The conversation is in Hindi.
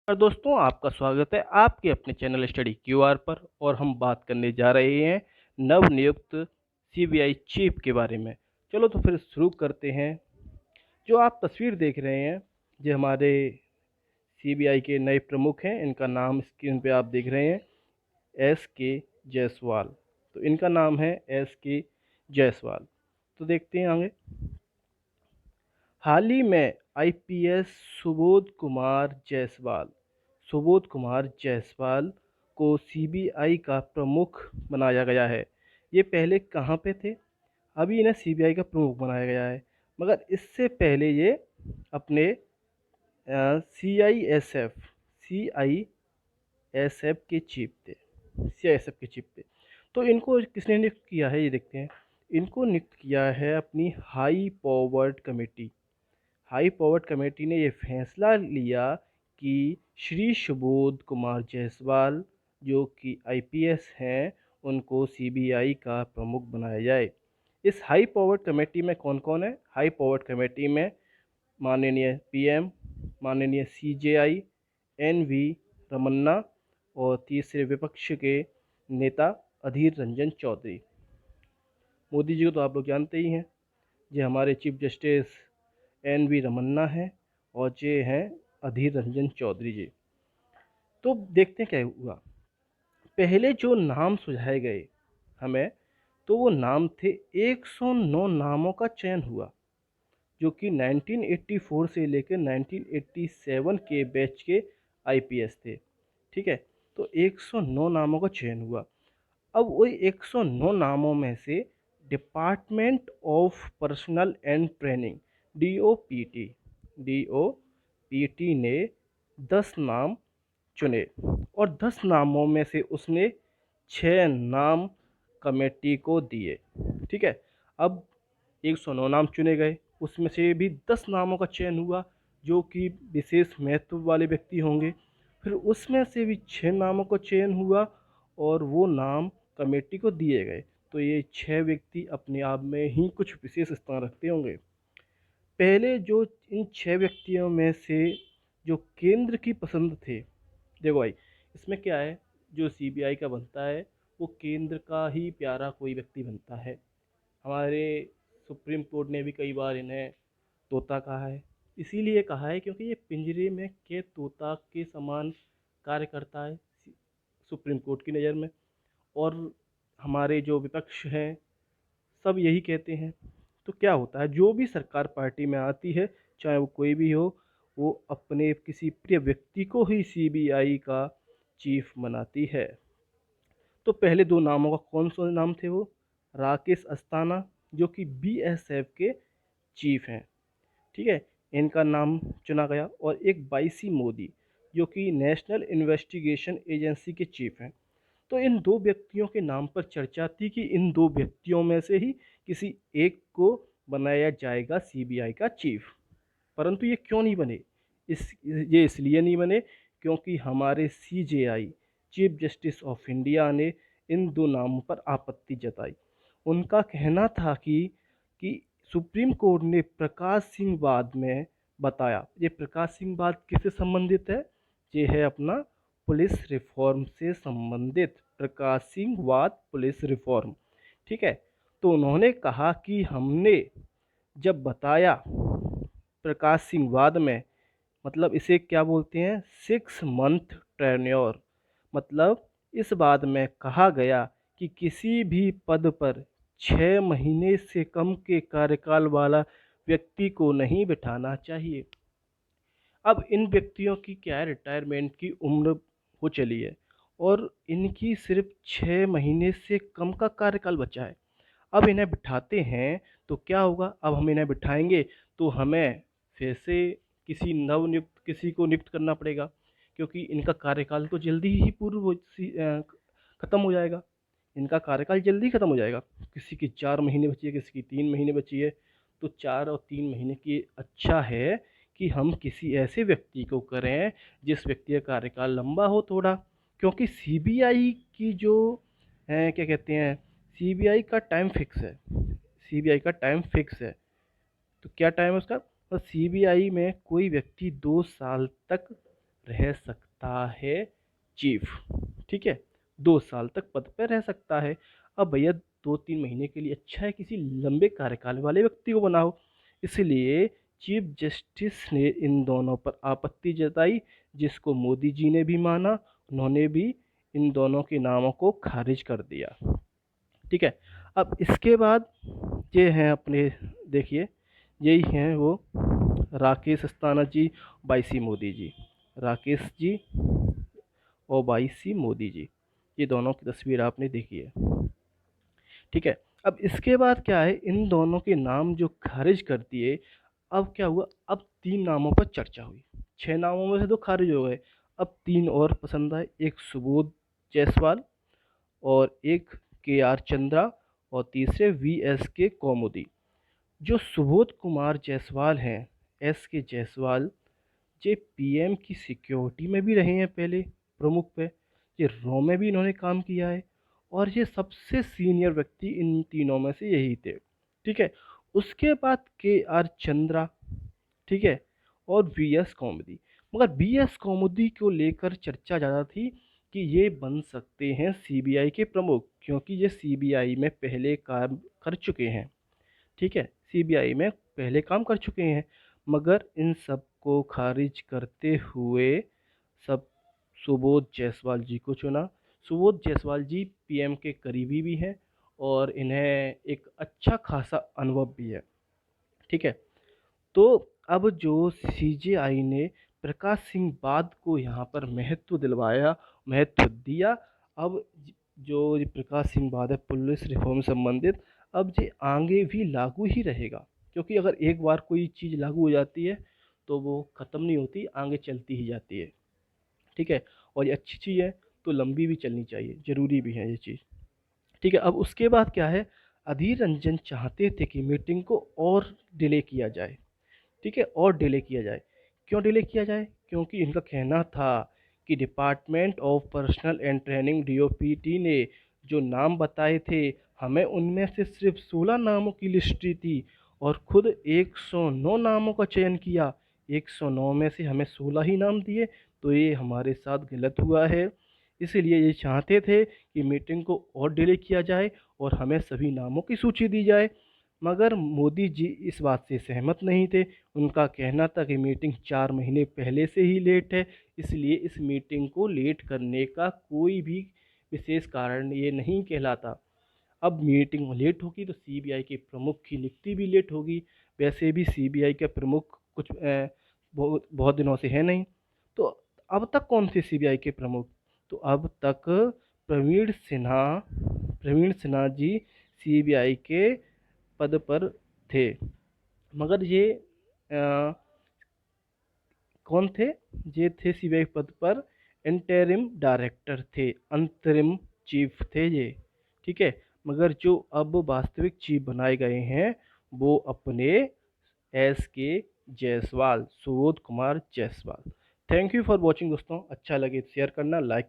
और दोस्तों आपका स्वागत है आपके अपने चैनल स्टडी क्यूआर पर। और हम बात करने जा रहे हैं नवनियुक्त सीबीआई चीफ के बारे में। चलो तो फिर शुरू करते हैं। जो आप तस्वीर देख रहे हैं ये हमारे सीबीआई के नए प्रमुख हैं। इनका नाम स्क्रीन पे आप देख रहे हैं, एस के जायसवाल। तो इनका नाम है एस के जायसवाल। तो देखते हैं आगे। हाल ही में आईपीएस सुबोध कुमार जायसवाल को सीबीआई का प्रमुख बनाया गया है। ये पहले कहाँ पे थे? अभी इन्हें सीबीआई का प्रमुख बनाया गया है, मगर इससे पहले ये अपने सीआईएसएफ के चीफ थे। तो इनको किसने नियुक्त किया है ये देखते हैं। इनको नियुक्त किया है अपनी हाई पावर्ड कमेटी ने यह फैसला लिया कि श्री सुबोध कुमार जायसवाल जो कि आईपीएस हैं उनको सीबीआई का प्रमुख बनाया जाए। इस हाई पावर्ड कमेटी में कौन कौन है? हाई पावर्ड कमेटी में माननीय पीएम, माननीय सीजेआई, एनवी रमन्ना और तीसरे विपक्ष के नेता अधीर रंजन चौधरी। मोदी जी को तो आप लोग जानते ही हैं, ये हमारे चीफ जस्टिस एनवी रमन्ना हैं और ये हैं अधीर रंजन चौधरी जी। तो देखते हैं क्या हुआ। पहले जो नाम सुझाए गए हमें, तो वो नाम थे 109 नामों का चयन हुआ, जो कि 1984 से लेकर 1987 के बैच के आईपीएस थे। ठीक है, तो 109 नामों का चयन हुआ। अब वही 109 नामों में से department of personal and training DOPT ने 10 नाम चुने और 10 नामों में से उसने 6 नाम कमेटी को दिए। ठीक है, अब 109 नाम चुने गए, उसमें से भी 10 नामों का चयन हुआ जो कि विशेष महत्व वाले व्यक्ति होंगे। फिर उसमें से भी 6 नामों का चयन हुआ और वो नाम कमेटी को दिए गए। तो ये 6 व्यक्ति अपने आप में ही कुछ विशेष स्थान रखते होंगे। पहले जो इन 6 व्यक्तियों में से जो केंद्र की पसंद थे, देखो भाई इसमें क्या है, जो सीबीआई का बनता है वो केंद्र का ही प्यारा कोई व्यक्ति बनता है। हमारे सुप्रीम कोर्ट ने भी कई बार इन्हें तोता कहा है, इसीलिए कहा है क्योंकि ये पिंजरे में के तोता के समान कार्य करता है सुप्रीम कोर्ट की नज़र में। और हमारे जो विपक्ष हैं सब यही कहते हैं। तो क्या होता है, जो भी सरकार पार्टी में आती है, चाहे वो कोई भी हो, वो अपने किसी प्रिय व्यक्ति को ही सीबीआई का चीफ बनाती है। तो पहले 2 नामों का कौन सा नाम थे? वो राकेश अस्थाना जो कि बीएसएफ के चीफ हैं। ठीक है, इनका नाम चुना गया। और एक बाईसी मोदी जो कि नेशनल इन्वेस्टिगेशन एजेंसी के चीफ हैं। तो इन 2 व्यक्तियों के नाम पर चर्चा थी कि इन 2 व्यक्तियों में से ही किसी एक को बनाया जाएगा सीबीआई का चीफ। परंतु ये क्यों नहीं बने? ये इसलिए नहीं बने क्योंकि हमारे CJI, chief justice of India ने इन 2 नामों पर आपत्ति जताई। उनका कहना था कि सुप्रीम कोर्ट ने प्रकाश सिंह वाद में बताया, ये प्रकाश सिंह वाद किससे संबंधित है? ये है अपना पुलिस रिफॉर्म से संबंधित प्रकाश सिंह वाद पुलिस रिफॉर्म। ठीक है, तो उन्होंने कहा कि हमने जब बताया प्रकाश सिंह वाद में, मतलब इसे क्या बोलते हैं, 6 मंथ टेन्योर, मतलब इस बात में कहा गया कि किसी भी पद पर 6 महीने से कम के कार्यकाल वाला व्यक्ति को नहीं बिठाना चाहिए। अब इन व्यक्तियों की क्या है, रिटायरमेंट की उम्र हो चली है और इनकी सिर्फ 6 महीने से कम का कार्यकाल बचा है। अब इन्हें बिठाते हैं तो क्या होगा? अब हम इन्हें बिठाएंगे तो हमें फिर से किसी को नियुक्त करना पड़ेगा, क्योंकि इनका कार्यकाल तो जल्दी ही ख़त्म हो जाएगा। इनका कार्यकाल जल्दी ख़त्म हो जाएगा। किसी की 4 महीने बची है, किसी की 3 महीने बची है। तो 4 और 3 महीने की अच्छा है कि हम किसी ऐसे व्यक्ति को करें जिस व्यक्ति का कार्यकाल लंबा हो थोड़ा। क्योंकि सीबीआई की जो है क्या कहते हैं, सीबीआई का टाइम फिक्स है। सीबीआई का टाइम फिक्स है। तो क्या टाइम है उसका? तो सीबीआई में कोई व्यक्ति 2 साल तक रह सकता है चीफ। ठीक है, 2 साल तक पद पर रह सकता है। अब भैया 2-3 महीने के लिए अच्छा है, किसी लंबे कार्यकाल वाले व्यक्ति को बनाओ। इसलिए चीफ जस्टिस ने इन दोनों पर आपत्ति जताई, जिसको मोदी जी ने भी माना। उन्होंने भी इन दोनों के नामों को खारिज कर दिया। ठीक है, अब इसके बाद ये हैं अपने, देखिए यही हैं वो राकेश अस्थाना जी, वाई सी मोदी जी। राकेश जी और वाई सी मोदी जी, ये दोनों की तस्वीर आपने देखी है। ठीक है, अब इसके बाद क्या है, इन दोनों के नाम जो खारिज कर दिए, अब क्या हुआ, अब 3 नामों पर चर्चा हुई। 6 नामों में से 2 खारिज हो गए, अब 3 और पसंद आए, एक सुबोध जायसवाल और एक के आर चंद्रा और तीसरे वी एस के कौमुदी। जो सुबोध कुमार जायसवाल हैं, एस के जायसवाल, ये पीएम की सिक्योरिटी में भी रहे हैं पहले, प्रमुख पे, ये रॉ में भी इन्होंने काम किया है, और ये सबसे सीनियर व्यक्ति इन तीनों में से यही थे। ठीक है, उसके बाद के आर चंद्रा, ठीक है, और वी एस कौमुदी। मगर वी एस कौमुदी को लेकर चर्चा ज़्यादा थी कि ये बन सकते हैं सीबीआई के प्रमुख, क्योंकि ये सीबीआई में पहले काम कर चुके हैं। ठीक है, सीबीआई में पहले काम कर चुके हैं। मगर इन सब को खारिज करते हुए सब सुबोध जायसवाल जी को चुना। सुबोध जायसवाल जी पीएम के करीबी भी हैं और इन्हें एक अच्छा खासा अनुभव भी है। ठीक है, तो अब जो सीजेआई ने प्रकाश सिंह बाद को यहाँ पर महत्व दिलवाया, महत्व दिया। अब जो ये प्रकाश सिंह बाद है पुलिस रिफॉर्म संबंधित, अब ये आगे भी लागू ही रहेगा, क्योंकि अगर एक बार कोई चीज़ लागू हो जाती है तो वो ख़त्म नहीं होती, आगे चलती ही जाती है। ठीक है, और ये अच्छी चीज़ है तो लंबी भी चलनी चाहिए, ज़रूरी भी है ये चीज़। ठीक है, अब उसके बाद क्या है, अधीर रंजन चाहते थे कि मीटिंग को और डिले किया जाए। ठीक है, और डिले किया जाए। क्यों डिले किया जाए, क्योंकि इनका कहना था कि department of personal and training DOPT ने जो नाम बताए थे, हमें उनमें से सिर्फ 16 नामों की लिस्ट दी थी और खुद 109 नामों का चयन किया। 109 में से हमें 16 ही नाम दिए, तो ये हमारे साथ गलत हुआ है। इसलिए ये चाहते थे कि मीटिंग को और डिले किया जाए और हमें सभी नामों की सूची दी जाए। मगर मोदी जी इस बात से सहमत नहीं थे। उनका कहना था कि मीटिंग 4 महीने पहले से ही लेट है, इसलिए इस मीटिंग को लेट करने का कोई भी विशेष कारण ये नहीं कहलाता। अब मीटिंग लेट होगी तो सीबीआई के प्रमुख की नियुक्ति भी लेट होगी। वैसे भी सीबीआई के प्रमुख कुछ बहुत बहुत दिनों से है नहीं। तो अब तक कौन थे सीबीआई के प्रमुख, तो अब तक प्रवीण सिन्हा, प्रवीण सिन्हा जी सीबीआई के पद पर थे। मगर ये अ, कौन थे, ये थे सीबीआई पद पर इंटरिम डायरेक्टर थे, अंतरिम चीफ थे ये। ठीक है, मगर जो अब वास्तविक चीफ बनाए गए हैं वो अपने एस के Jaiswal, Subodh Kumar Jaiswal. Thank you for watching दोस्तों, अच्छा लगे शेयर करना, लाइक